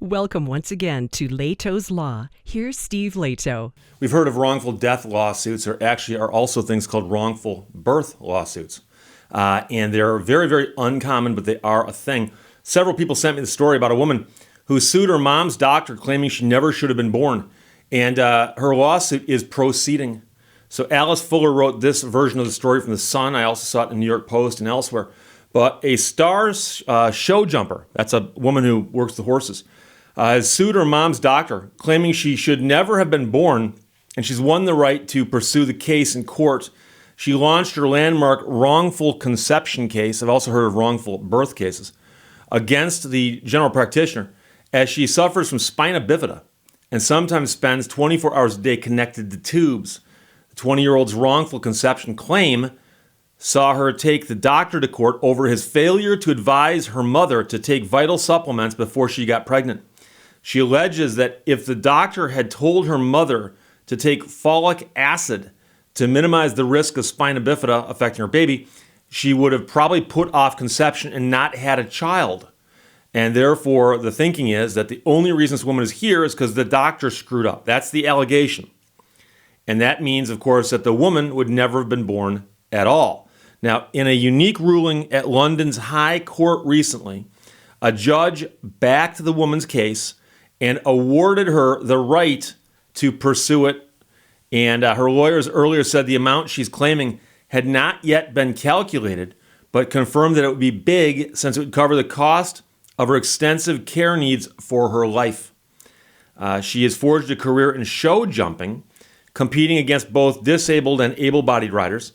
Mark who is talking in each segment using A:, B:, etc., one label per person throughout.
A: Welcome once again to Lehto's Law. Here's Steve Lehto.
B: We've heard of wrongful death lawsuits. There actually are also things called wrongful birth lawsuits. And they're very, very uncommon, but they are a thing. Several people sent me the story about a woman who sued her mom's doctor claiming she never should have been born. And her lawsuit is proceeding. So Alice Fuller wrote this version of the story from The Sun. I also saw it in the New York Post and elsewhere. But a Star's show jumper, that's a woman who works the horses, has sued her mom's doctor, claiming she should never have been born, and she's won the right to pursue the case in court. She launched her landmark wrongful conception case, I've also heard of wrongful birth cases, against the general practitioner, as she suffers from spina bifida and sometimes spends 24 hours a day connected to tubes. The 20-year-old's wrongful conception claim saw her take the doctor to court over his failure to advise her mother to take vital supplements before she got pregnant. She alleges that if the doctor had told her mother to take folic acid to minimize the risk of spina bifida affecting her baby, she would have probably put off conception and not had a child. And therefore, the thinking is that the only reason this woman is here is because the doctor screwed up. That's the allegation. And that means, of course, that the woman would never have been born at all. Now, in a unique ruling at London's High Court recently, a judge backed the woman's case and awarded her the right to pursue it. And her lawyers earlier said the amount she's claiming had not yet been calculated, but confirmed that it would be big since it would cover the cost of her extensive care needs for her life. She has forged a career in show jumping, competing against both disabled and able-bodied riders,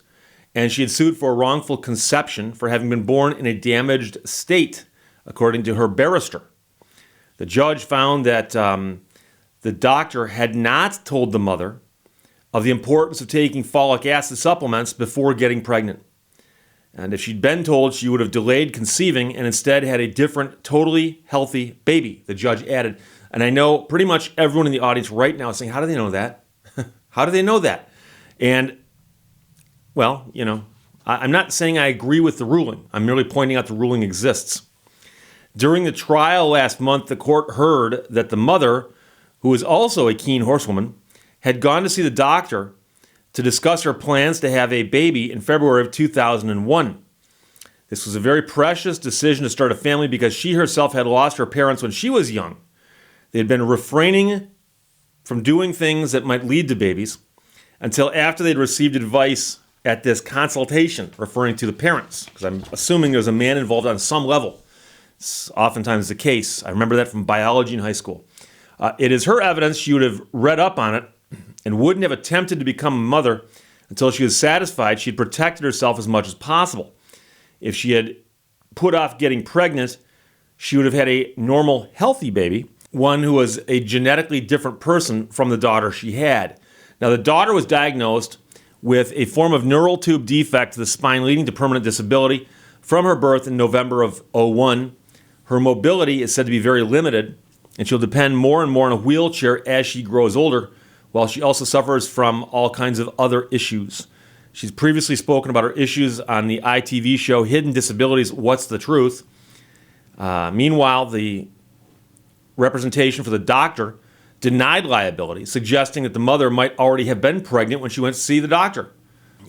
B: and she had sued for wrongful conception for having been born in a damaged state, according to her barrister. The judge found that the doctor had not told the mother of the importance of taking folic acid supplements before getting pregnant. And if she'd been told, she would have delayed conceiving and instead had a different, totally healthy baby, the judge added. And I know pretty much everyone in the audience right now is saying, how do they know that? How do they know that? And well, you know, I'm not saying I agree with the ruling. I'm merely pointing out the ruling exists. During the trial last month, the court heard that the mother, who is also a keen horsewoman, had gone to see the doctor to discuss her plans to have a baby in February of 2001. This was a very precious decision to start a family because she herself had lost her parents when she was young. They had been refraining from doing things that might lead to babies until after they'd received advice at this consultation, referring to the parents, because I'm assuming there's a man involved on some level. It's oftentimes the case. I remember that from biology in high school. It is her evidence she would have read up on it and wouldn't have attempted to become a mother until she was satisfied she'd protected herself as much as possible. If she had put off getting pregnant, she would have had a normal, healthy baby, one who was a genetically different person from the daughter she had. Now, the daughter was diagnosed with a form of neural tube defect to the spine leading to permanent disability from her birth in November of '01. Her mobility is said to be very limited, and she'll depend more and more on a wheelchair as she grows older, while she also suffers from all kinds of other issues. She's previously spoken about her issues on the ITV show Hidden Disabilities, What's the Truth? Meanwhile, the representation for the doctor denied liability, suggesting that the mother might already have been pregnant when she went to see the doctor.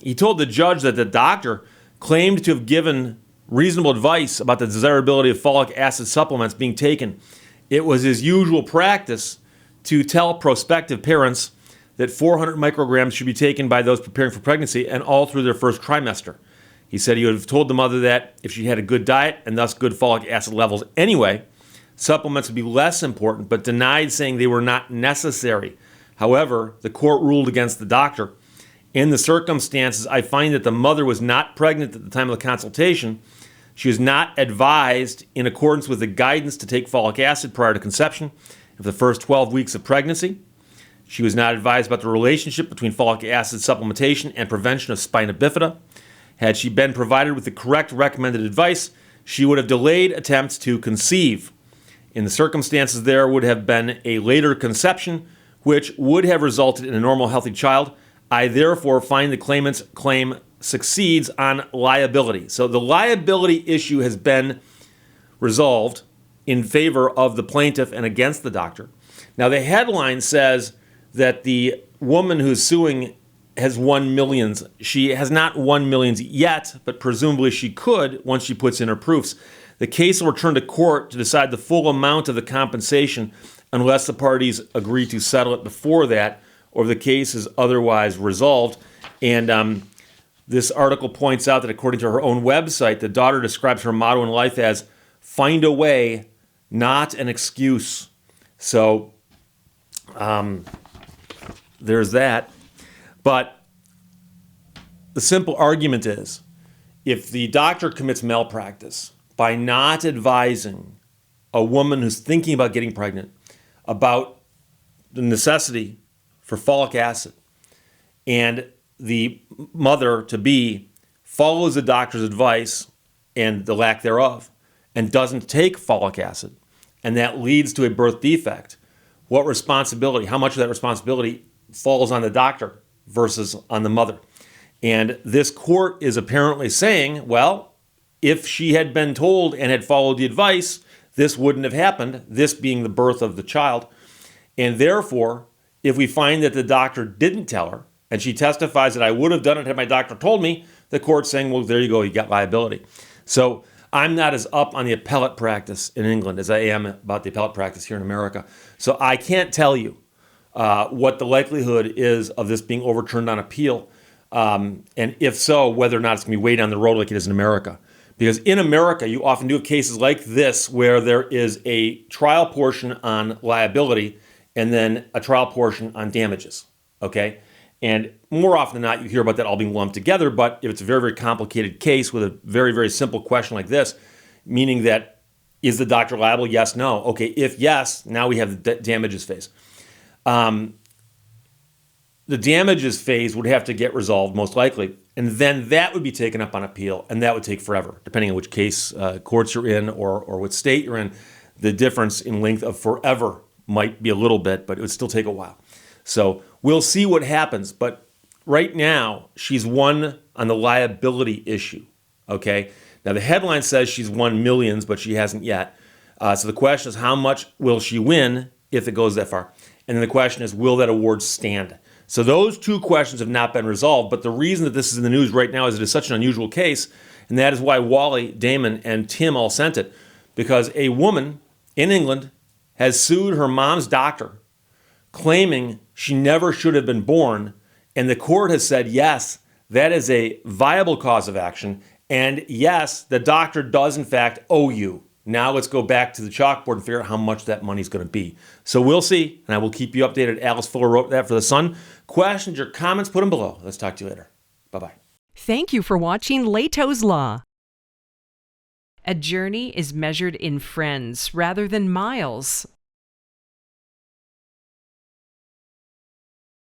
B: He told the judge that the doctor claimed to have given reasonable advice about the desirability of folic acid supplements being taken. It was his usual practice to tell prospective parents that 400 micrograms should be taken by those preparing for pregnancy and all through their first trimester. He said he would have told the mother that if she had a good diet and thus good folic acid levels anyway, supplements would be less important, but denied saying they were not necessary. However, the court ruled against the doctor. In the circumstances, I find that the mother was not pregnant at the time of the consultation. She was not advised in accordance with the guidance to take folic acid prior to conception of the first 12 weeks of pregnancy. She was not advised about the relationship between folic acid supplementation and prevention of spina bifida. Had she been provided with the correct recommended advice, she would have delayed attempts to conceive. In the circumstances, there would have been a later conception, which would have resulted in a normal, healthy child. I therefore find the claimant's claim succeeds on liability. So the liability issue has been resolved, in favor of the plaintiff and against the doctor. Now, the headline says that the woman who's suing has won millions. She has not won millions yet, but presumably she could once she puts in her proofs. The case will return to court to decide the full amount of the compensation unless the parties agree to settle it before that, or the case is otherwise resolved. And this article points out that according to her own website, the daughter describes her motto in life as "find a way, not an excuse." So there's that. But the simple argument is, if the doctor commits malpractice by not advising a woman who's thinking about getting pregnant about the necessity for folic acid, and the mother-to-be follows the doctor's advice and the lack thereof and doesn't take folic acid, and that leads to a birth defect, what responsibility, how much of that responsibility falls on the doctor versus on the mother? And this court is apparently saying, well, if she had been told and had followed the advice, this wouldn't have happened, this being the birth of the child. And therefore, if we find that the doctor didn't tell her, and she testifies that I would have done it had my doctor told me, the court's saying, well, there you go, you got liability. So I'm not as up on the appellate practice in England as I am about the appellate practice here in America. So I can't tell you what the likelihood is of this being overturned on appeal, and if so, whether or not it's going to be way down the road like it is in America. Because in America, you often do have cases like this where there is a trial portion on liability and then a trial portion on damages, okay? And more often than not, you hear about that all being lumped together, but if it's a very, very complicated case with a very, very simple question like this, meaning that, is the doctor liable? Yes, no. Okay, if yes, now we have the damages phase. The damages phase would have to get resolved, most likely, and then that would be taken up on appeal, and that would take forever, depending on which case courts you're in or what state you're in. The difference in length of forever might be a little bit, but it would still take a while. So we'll see what happens, but right now, she's won on the liability issue, okay? Now, the headline says she's won millions, but she hasn't yet. So the question is, how much will she win if it goes that far? And then the question is, will that award stand? So those two questions have not been resolved, but the reason that this is in the news right now is it is such an unusual case, and that is why Wally, Damon, and Tim all sent it, because a woman in England has sued her mom's doctor, claiming she never should have been born, and the court has said, yes, that is a viable cause of action, and yes, the doctor does in fact owe you. Now let's go back to the chalkboard and figure out how much that money's going to be. So we'll see, and I will keep you updated. Alice Fuller wrote that for The Sun. Questions or comments, put them below. Let's talk to you later. Bye-bye.
A: Thank you for watching Lehto's Law. A journey is measured in friends rather than miles.